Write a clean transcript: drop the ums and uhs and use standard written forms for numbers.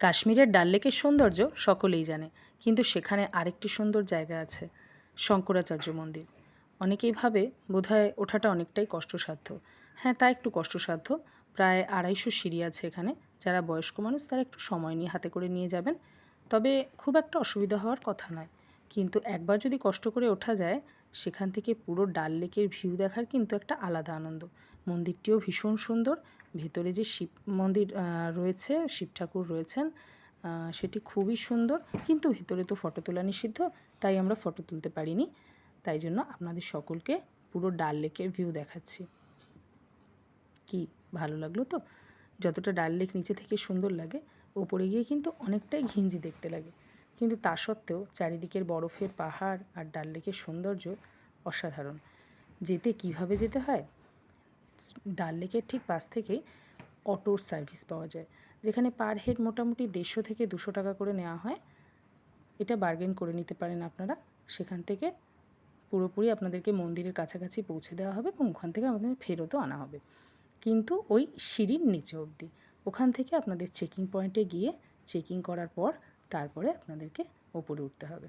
কাশ্মীরের ডাল লেকের সৌন্দর্য সকলেই জানে, কিন্তু সেখানে আরেকটি সুন্দর জায়গা আছে, শঙ্করাচার্য মন্দির। অনেকেই ভাবে বোধহয় ওঠাটা অনেকটাই কষ্টসাধ্য। হ্যাঁ, তা একটু কষ্টসাধ্য। প্রায় 250 সিঁড়ি আছে এখানে। যারা বয়স্ক মানুষ তারা একটু সময় নিয়ে হাতে করে নিয়ে যাবেন, তবে খুব একটা অসুবিধা হওয়ার কথা নয়। কিন্তু একবার যদি কষ্ট করে ওঠা যায়, সেখান থেকে পুরো ডাল লেকের ভিউ দেখার কিন্তু একটা আলাদা আনন্দ। মন্দিরটিও ভীষণ সুন্দর। ভেতরে যে শিব মন্দির রয়েছে, শিব ঠাকুর রয়েছেন, সেটি খুবই সুন্দর। কিন্তু ভেতরে তো ফটো তোলা নিষিদ্ধ, তাই আমরা ফটো তুলতে পারিনি। তাই জন্য আপনাদের সকলকে পুরো ডাল লেকের ভিউ দেখাচ্ছি। কি ভালো লাগলো তো? যতটা ডাল লেক নিচে থেকে সুন্দর লাগে, ওপরে গিয়ে কিন্তু অনেকটাই ঘিঞ্জি দেখতে লাগে। কিন্তু তা সত্ত্বেও চারিদিকের বরফের পাহাড় আর ডাল লেকের সৌন্দর্য অসাধারণ। যেতে কিভাবে যেতে হয়? ডাল লেকের ঠিক পাশ থেকেই অটোর সার্ভিস পাওয়া যায়, যেখানে পার হেড মোটামুটি 150 থেকে 200 টাকা করে নেওয়া হয়। এটা বার্গেন করে নিতে পারেন আপনারা। সেখান থেকে পুরোপুরি আপনাদেরকে মন্দিরের কাছাকাছি পৌঁছে দেওয়া হবে এবং ওখান থেকে আমাদের ফেরতও আনা হবে, কিন্তু ওই সিঁড়ির নিচে অবধি। ওখান থেকে আপনাদের চেকিং পয়েন্টে গিয়ে চেকিং করার পর তারপরে আপনাদেরকে ওপরে উঠতে হবে।